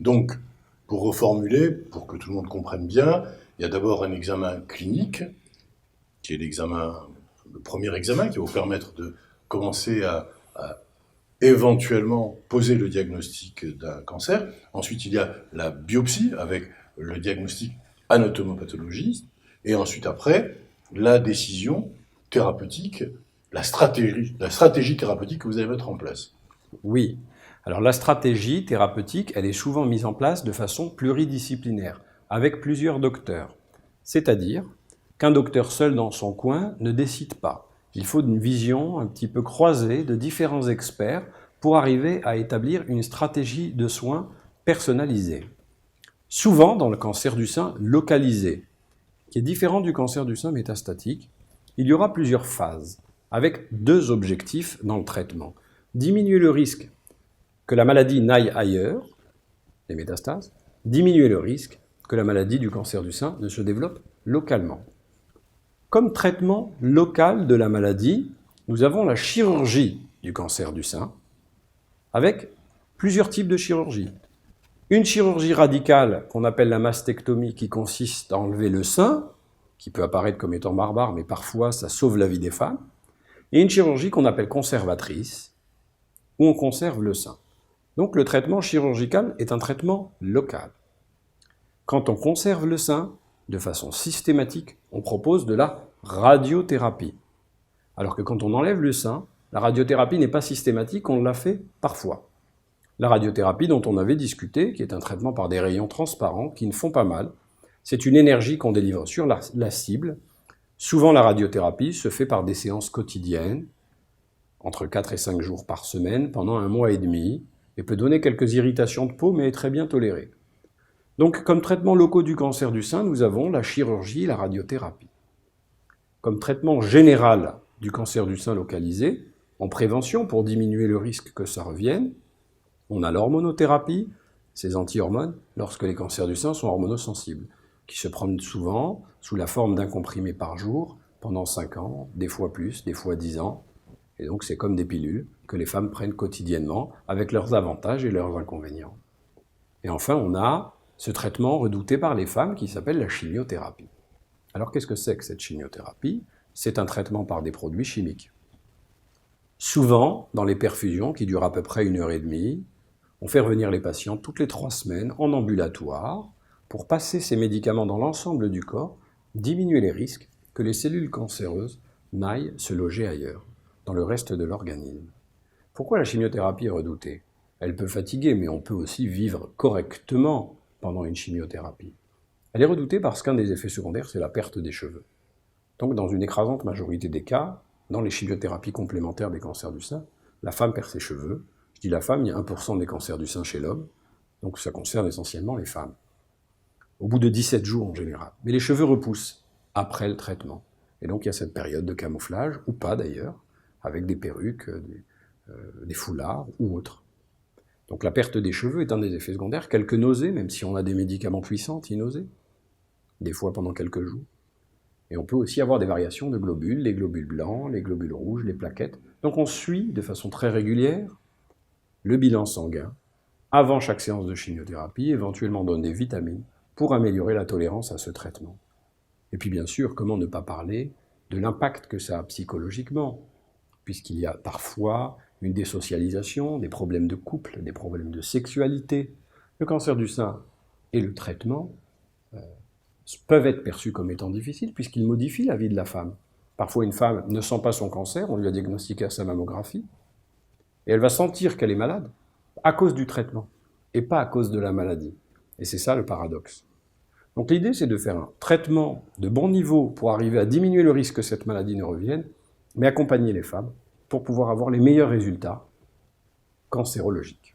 Donc, pour reformuler, pour que tout le monde comprenne bien, il y a d'abord un examen clinique, qui est le premier examen qui va vous permettre de commencer à éventuellement poser le diagnostic d'un cancer. Ensuite, il y a la biopsie avec le diagnostic anatomopathologique. Et ensuite, après, la décision thérapeutique, la stratégie thérapeutique que vous allez mettre en place. Oui. Alors la stratégie thérapeutique, elle est souvent mise en place de façon pluridisciplinaire, avec plusieurs docteurs. C'est-à-dire qu'un docteur seul dans son coin ne décide pas. Il faut une vision un petit peu croisée de différents experts pour arriver à établir une stratégie de soins personnalisée. Souvent, dans le cancer du sein localisé, qui est différent du cancer du sein métastatique, il y aura plusieurs phases, avec deux objectifs dans le traitement. Diminuer le risque que la maladie n'aille ailleurs, les métastases, diminuer le risque que la maladie du cancer du sein ne se développe localement. Comme traitement local de la maladie, nous avons la chirurgie du cancer du sein, avec plusieurs types de chirurgie. Une chirurgie radicale qu'on appelle la mastectomie, qui consiste à enlever le sein, qui peut apparaître comme étant barbare, mais parfois ça sauve la vie des femmes, et une chirurgie qu'on appelle conservatrice, où on conserve le sein. Donc le traitement chirurgical est un traitement local. Quand on conserve le sein, de façon systématique, on propose de la radiothérapie. Alors que quand on enlève le sein, la radiothérapie n'est pas systématique, on l'a fait parfois. La radiothérapie dont on avait discuté, qui est un traitement par des rayons transparents qui ne font pas mal, c'est une énergie qu'on délivre sur la cible. Souvent la radiothérapie se fait par des séances quotidiennes, entre 4 et 5 jours par semaine, pendant 1 mois et demi, et peut donner quelques irritations de peau, mais est très bien tolérée. Donc, comme traitement locaux du cancer du sein, nous avons la chirurgie et la radiothérapie. Comme traitement général du cancer du sein localisé, en prévention pour diminuer le risque que ça revienne, on a l'hormonothérapie, ces anti-hormones, lorsque les cancers du sein sont hormonosensibles, qui se prennent souvent sous la forme d'un comprimé par jour pendant 5 ans, des fois plus, des fois 10 ans. Et donc c'est comme des pilules que les femmes prennent quotidiennement avec leurs avantages et leurs inconvénients. Et enfin, on a ce traitement redouté par les femmes qui s'appelle la chimiothérapie. Alors qu'est-ce que c'est que cette chimiothérapie? C'est un traitement par des produits chimiques. Souvent, dans les perfusions qui durent à peu près 1h30, on fait revenir les patients toutes les 3 semaines en ambulatoire pour passer ces médicaments dans l'ensemble du corps, diminuer les risques que les cellules cancéreuses n'aillent se loger ailleurs, dans le reste de l'organisme. Pourquoi la chimiothérapie est redoutée? Elle peut fatiguer, mais on peut aussi vivre correctement pendant une chimiothérapie. Elle est redoutée parce qu'un des effets secondaires, c'est la perte des cheveux. Donc, dans une écrasante majorité des cas, dans les chimiothérapies complémentaires des cancers du sein, la femme perd ses cheveux. Je dis la femme, il y a 1% des cancers du sein chez l'homme, donc ça concerne essentiellement les femmes. Au bout de 17 jours en général. Mais les cheveux repoussent après le traitement. Et donc il y a cette période de camouflage, ou pas d'ailleurs, avec des perruques, des foulards ou autres. Donc la perte des cheveux est un des effets secondaires, quelques nausées, même si on a des médicaments puissants anti-nausées, des fois pendant quelques jours. Et on peut aussi avoir des variations de globules, les globules blancs, les globules rouges, les plaquettes. Donc on suit de façon très régulière le bilan sanguin avant chaque séance de chimiothérapie, éventuellement on donne des vitamines pour améliorer la tolérance à ce traitement. Et puis bien sûr, comment ne pas parler de l'impact que ça a psychologiquement, puisqu'il y a parfois une désocialisation, des problèmes de couple, des problèmes de sexualité. Le cancer du sein et le traitement peuvent être perçus comme étant difficiles, puisqu'ils modifient la vie de la femme. Parfois, une femme ne sent pas son cancer, on lui a diagnostiqué à sa mammographie, et elle va sentir qu'elle est malade à cause du traitement, et pas à cause de la maladie. Et c'est ça le paradoxe. Donc l'idée, c'est de faire un traitement de bon niveau pour arriver à diminuer le risque que cette maladie ne revienne, mais accompagner les femmes pour pouvoir avoir les meilleurs résultats cancérologiques.